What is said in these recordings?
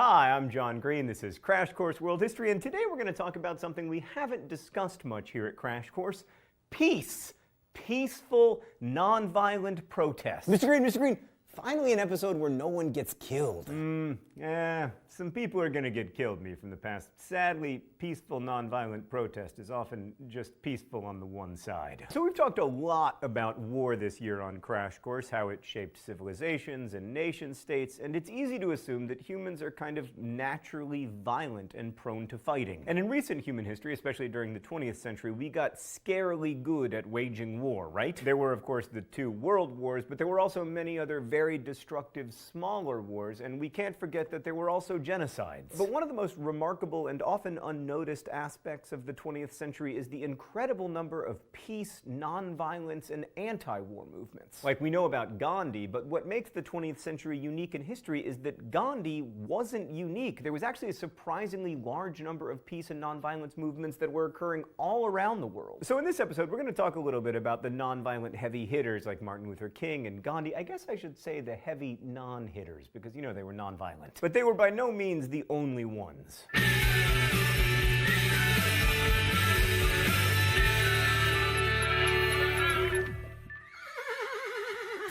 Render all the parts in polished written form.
Hi, I'm John Green. This is Crash Course World History, and today we're going to talk about something we haven't discussed much here at Crash Course: peace. Peaceful, non-violent protest. Mr. Green, finally an episode where no one gets killed. Some people are going to get killed, me, from the past. Sadly, peaceful, non-violent protest is often just peaceful on the one side. So we've talked a lot about war this year on Crash Course, how it shaped civilizations and nation states, and it's easy to assume that humans are kind of naturally violent and prone to fighting. And in recent human history, especially during the 20th century, we got scarily good at waging war, right? There were, of course, the two world wars, but there were also many other very destructive, smaller wars, and we can't forget that there were also genocides. But one of the most remarkable and often unnoticed aspects of the 20th century is the incredible number of peace, nonviolence, and anti-war movements. Like, we know about Gandhi, but what makes the 20th century unique in history is that Gandhi wasn't unique. There was actually a surprisingly large number of peace and nonviolence movements that were occurring all around the world. So in this episode, we're going to talk a little bit about the nonviolent heavy hitters like Martin Luther King and Gandhi. I guess I should say the heavy non-hitters, because, you know, they were nonviolent. But they were by no means the only ones.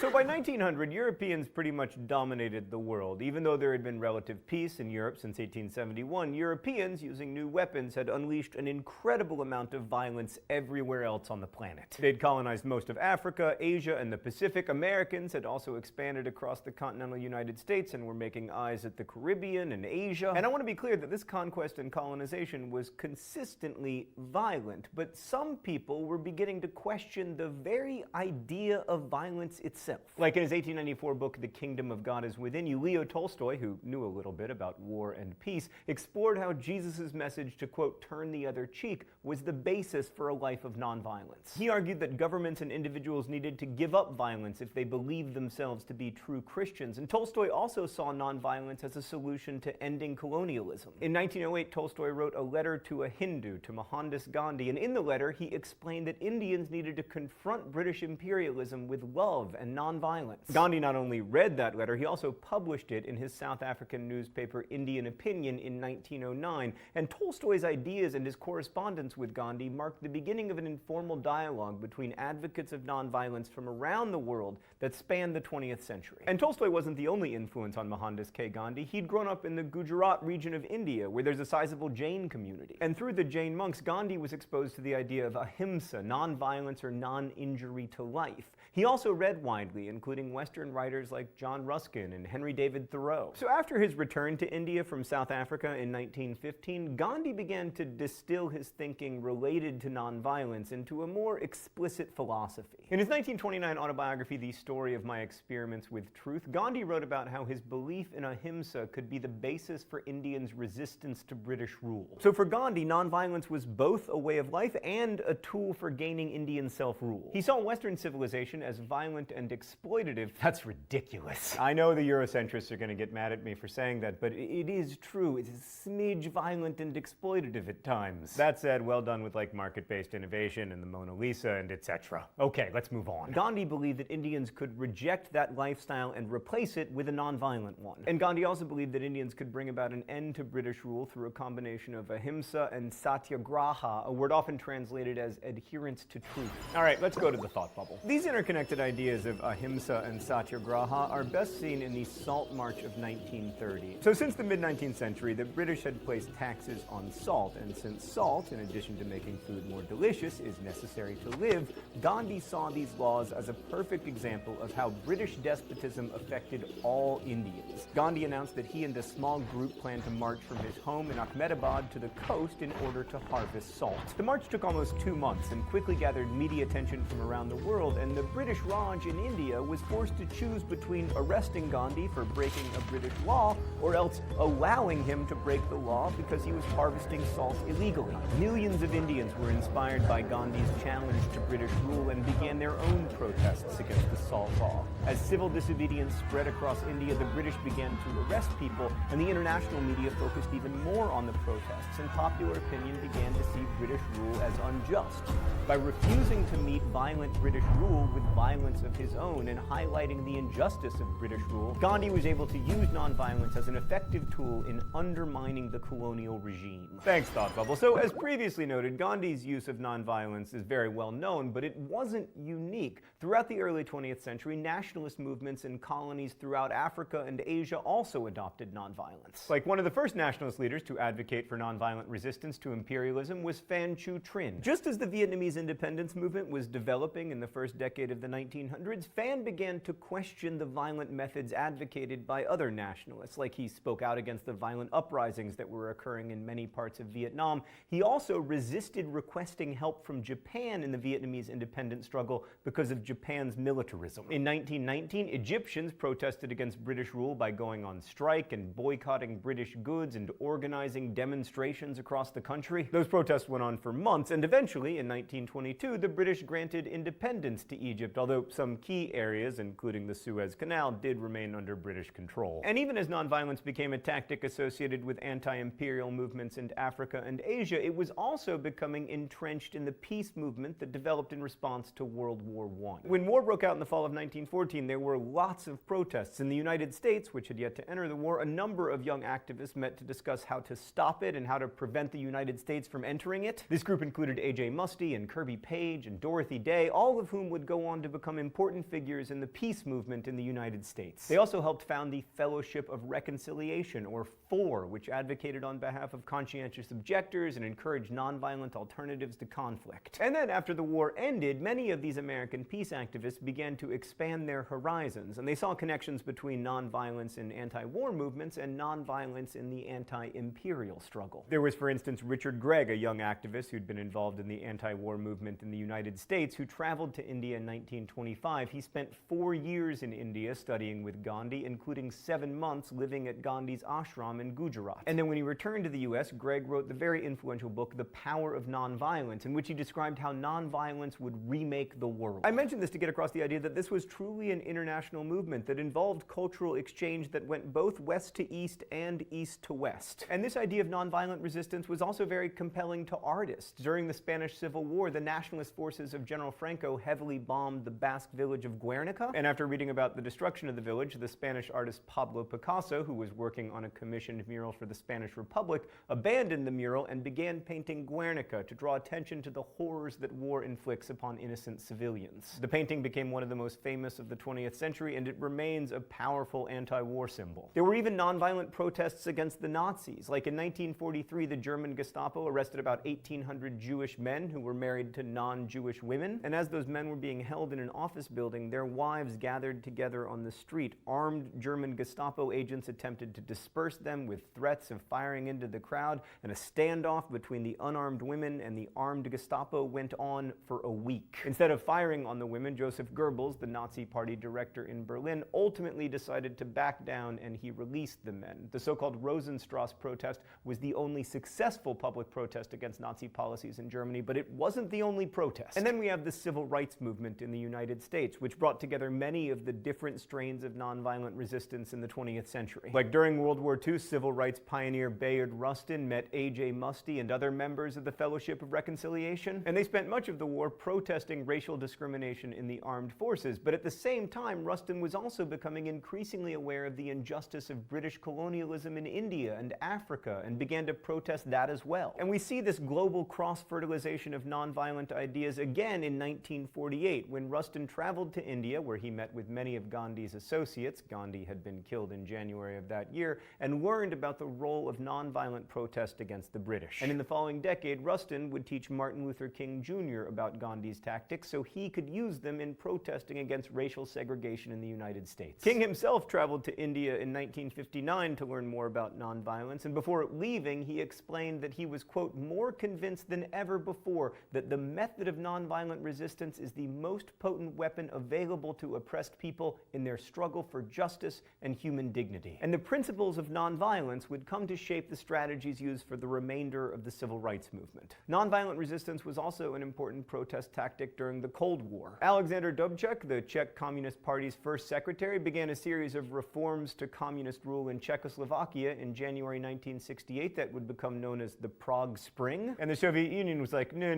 So by 1900, Europeans pretty much dominated the world. Even though there had been relative peace in Europe since 1871, Europeans, using new weapons, had unleashed an incredible amount of violence everywhere else on the planet. They'd colonized most of Africa, Asia, and the Pacific. Americans had also expanded across the continental United States and were making eyes at the Caribbean and Asia. And I want to be clear that this conquest and colonization was consistently violent, but some people were beginning to question the very idea of violence itself. Like in his 1894 book, The Kingdom of God is Within You, Leo Tolstoy, who knew a little bit about war and peace, explored how Jesus' message to, quote, turn the other cheek, was the basis for a life of nonviolence. He argued that governments and individuals needed to give up violence if they believed themselves to be true Christians, and Tolstoy also saw nonviolence as a solution to ending colonialism. In 1908, Tolstoy wrote a letter to a Hindu, to Mohandas Gandhi, and in the letter he explained that Indians needed to confront British imperialism with love and nonviolence. Gandhi not only read that letter, he also published it in his South African newspaper Indian Opinion in 1909, and Tolstoy's ideas and his correspondence with Gandhi marked the beginning of an informal dialogue between advocates of nonviolence from around the world that spanned the 20th century. And Tolstoy wasn't the only influence on Mohandas K. Gandhi. He'd grown up in the Gujarat region of India, where there's a sizable Jain community. And through the Jain monks, Gandhi was exposed to the idea of ahimsa, nonviolence or non-injury to life. He also read widely, including Western writers like John Ruskin and Henry David Thoreau. So after his return to India from South Africa in 1915, Gandhi began to distill his thinking related to nonviolence into a more explicit philosophy. In his 1929 autobiography, The Story of My Experiments with Truth, Gandhi wrote about how his belief in ahimsa could be the basis for Indians' resistance to British rule. So for Gandhi, nonviolence was both a way of life and a tool for gaining Indian self-rule. He saw Western civilization as violent and exploitative. That's ridiculous. I know the Eurocentrists are going to get mad at me for saying that, but it is true. It's a smidge violent and exploitative at times. That said, well done with like market-based innovation and the Mona Lisa and etc. Okay, let's move on. Gandhi believed that Indians could reject that lifestyle and replace it with a nonviolent one. And Gandhi also believed that Indians could bring about an end to British rule through a combination of ahimsa and satyagraha, a word often translated as adherence to truth. All right, let's go to the thought bubble. These interconnected ideas of ahimsa and satyagraha are best seen in the Salt March of 1930. So since the mid-19th century, the British had placed taxes on salt, and since salt, in addition to making food more delicious, is necessary to live, Gandhi saw these laws as a perfect example of how British despotism affected all Indians. Gandhi announced that he and a small group planned to march from his home in Ahmedabad to the coast in order to harvest salt. The march took almost 2 months and quickly gathered media attention from around the world, and the British Raj in India was forced to choose between arresting Gandhi for breaking a British law or else allowing him to break the law because he was harvesting salt illegally. Millions of Indians were inspired by Gandhi's challenge to British rule and began their own protests against the salt law. As civil disobedience spread across India, the British began to arrest people, and the international media focused even more on the protests, and popular opinion began to see British rule as unjust. By refusing to meet violent British rule with violence of his own, own and highlighting the injustice of British rule, Gandhi was able to use nonviolence as an effective tool in undermining the colonial regime. Thanks, Thought Bubble. So, as previously noted, Gandhi's use of nonviolence is very well known, but it wasn't unique. Throughout the early 20th century, nationalist movements in colonies throughout Africa and Asia also adopted nonviolence. Like, one of the first nationalist leaders to advocate for nonviolent resistance to imperialism was Phan Chu Trinh. Just as the Vietnamese independence movement was developing in the first decade of the 1900s, Phan began to question the violent methods advocated by other nationalists. Like, he spoke out against the violent uprisings that were occurring in many parts of Vietnam. He also resisted requesting help from Japan in the Vietnamese independence struggle because of Japan's militarism. In 1919, Egyptians protested against British rule by going on strike and boycotting British goods and organizing demonstrations across the country. Those protests went on for months, and eventually, in 1922, the British granted independence to Egypt, although some key areas, including the Suez Canal, did remain under British control. And even as nonviolence became a tactic associated with anti-imperial movements in Africa and Asia, it was also becoming entrenched in the peace movement that developed in response to World War I. When war broke out in the fall of 1914, there were lots of protests. In the United States, which had yet to enter the war, a number of young activists met to discuss how to stop it and how to prevent the United States from entering it. This group included A.J. Muste and Kirby Page and Dorothy Day, all of whom would go on to become important figures in the peace movement in the United States. They also helped found the Fellowship of Reconciliation, or FOR, which advocated on behalf of conscientious objectors and encouraged nonviolent alternatives to conflict. And then, after the war ended, many of these American peace activists began to expand their horizons, and they saw connections between nonviolence in anti-war movements and nonviolence in the anti-imperial struggle. There was, for instance, Richard Gregg, a young activist who'd been involved in the anti-war movement in the United States, who traveled to India in 1925. He spent 4 years in India studying with Gandhi, including 7 months living at Gandhi's ashram in Gujarat. And then when he returned to the US, Gregg wrote the very influential book, The Power of Nonviolence, in which he described how nonviolence would remake the world. I mentioned this to get across the idea that this was truly an international movement that involved cultural exchange that went both west to east and east to west. And this idea of nonviolent resistance was also very compelling to artists. During the Spanish Civil War, the nationalist forces of General Franco heavily bombed the Basque village of Guernica, and after reading about the destruction of the village, the Spanish artist Pablo Picasso, who was working on a commissioned mural for the Spanish Republic, abandoned the mural and began painting Guernica to draw attention to the horrors that war inflicts upon innocent civilians. The painting became one of the most famous of the 20th century, and it remains a powerful anti-war symbol. There were even nonviolent protests against the Nazis. Like in 1943, the German Gestapo arrested about 1,800 Jewish men who were married to non-Jewish women, and as those men were being held in an office building, their wives gathered together on the street. Armed German Gestapo agents attempted to disperse them with threats of firing into the crowd, and a standoff between the unarmed women and the armed Gestapo went on for a week. Instead of firing on the women, Joseph Goebbels, the Nazi Party director in Berlin, ultimately decided to back down, and he released the men. The so-called Rosenstrasse protest was the only successful public protest against Nazi policies in Germany, but it wasn't the only protest. And then we have the civil rights movement in the United States, which brought together many of the different strains of nonviolent resistance in the 20th century. Like during World War II, civil rights pioneer Bayard Rustin met A.J. Muste and other members of the Fellowship of Reconciliation, and they spent much of the war protesting racial discrimination in the armed forces. But at the same time, Rustin was also becoming increasingly aware of the injustice of British colonialism in India and Africa, and began to protest that as well. And we see this global cross-fertilization of nonviolent ideas again in 1948, when Rustin traveled to India, where he met with many of Gandhi's associates. Gandhi had been killed in January of that year, and learned about the role of nonviolent protest against the British. And in the following decade, Rustin would teach Martin Luther King Jr. about Gandhi's tactics so he could use them in protesting against racial segregation in the United States. King himself traveled to India in 1959 to learn more about nonviolence, and before leaving, he explained that he was, quote, more convinced than ever before that the method of nonviolent resistance is the most potent weapon available to oppressed people in their struggle for justice and human dignity. And the principles of nonviolence would come to shape the strategies used for the remainder of the civil rights movement. Nonviolent resistance was also an important protest tactic during the Cold War. Alexander Dubček, the Czech Communist Party's first secretary, began a series of reforms to communist rule in Czechoslovakia in January 1968 that would become known as the Prague Spring. And the Soviet Union was like, no,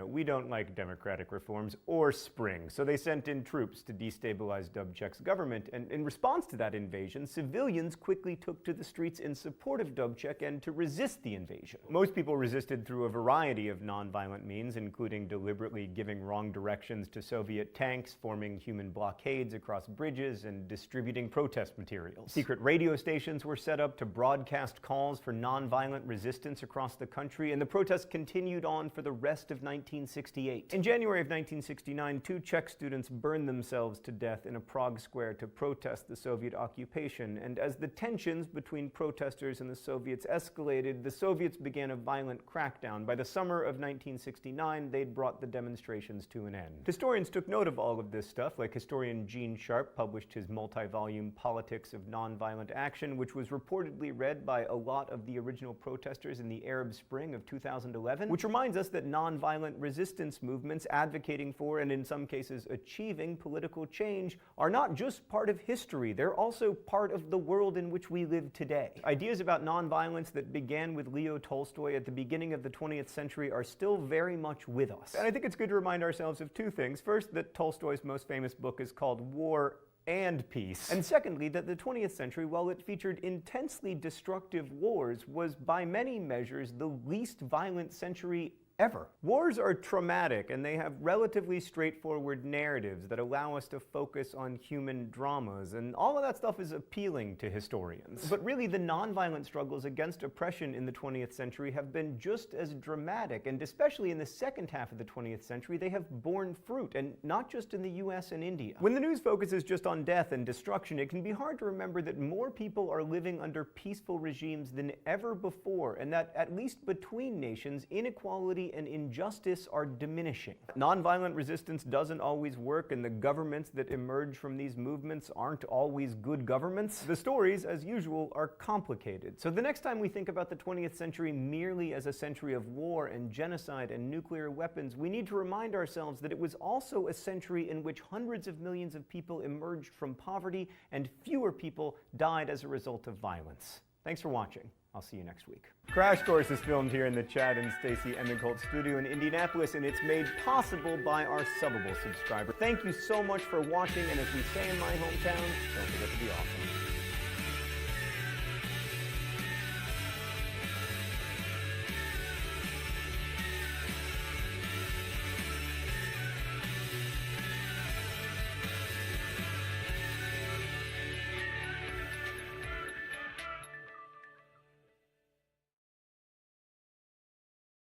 we don't like democratic reforms or spring. So they sent sent in troops to destabilize Dubček's government, and in response to that invasion, civilians quickly took to the streets in support of Dubček and to resist the invasion. Most people resisted through a variety of nonviolent means, including deliberately giving wrong directions to Soviet tanks, forming human blockades across bridges, and distributing protest materials. Secret radio stations were set up to broadcast calls for nonviolent resistance across the country, and the protests continued on for the rest of 1968. In January of 1969, 2 Czech students burned themselves to death in a Prague square to protest the Soviet occupation, and as the tensions between protesters and the Soviets escalated, the Soviets began a violent crackdown. By the summer of 1969, they'd brought the demonstrations to an end. Historians took note of all of this stuff, like historian Gene Sharp published his multi-volume Politics of Nonviolent Action, which was reportedly read by a lot of the original protesters in the Arab Spring of 2011, which reminds us that nonviolent resistance movements advocating for, and in some cases achieving, political change are not just part of history, they're also part of the world in which we live today. Ideas about nonviolence that began with Leo Tolstoy at the beginning of the 20th century are still very much with us. And I think it's good to remind ourselves of 2 things. First, that Tolstoy's most famous book is called War and Peace. And secondly, that the 20th century, while it featured intensely destructive wars, was by many measures the least violent century ever. Wars are traumatic, and they have relatively straightforward narratives that allow us to focus on human dramas, and all of that stuff is appealing to historians. But really, the nonviolent struggles against oppression in the 20th century have been just as dramatic, and especially in the second half of the 20th century, they have borne fruit, and not just in the US and India. When the news focuses just on death and destruction, it can be hard to remember that more people are living under peaceful regimes than ever before, and that, at least between nations, inequality and injustice are diminishing. Nonviolent resistance doesn't always work, and the governments that emerge from these movements aren't always good governments. The stories, as usual, are complicated. So the next time we think about the 20th century merely as a century of war and genocide and nuclear weapons, we need to remind ourselves that it was also a century in which hundreds of millions of people emerged from poverty and fewer people died as a result of violence. Thanks for watching. I'll see you next week. Crash Course is filmed here in the Chad and Stacy Emigholt studio in Indianapolis, and it's made possible by our Subbable subscriber. Thank you so much for watching, and as we say in my hometown, don't forget to be awesome.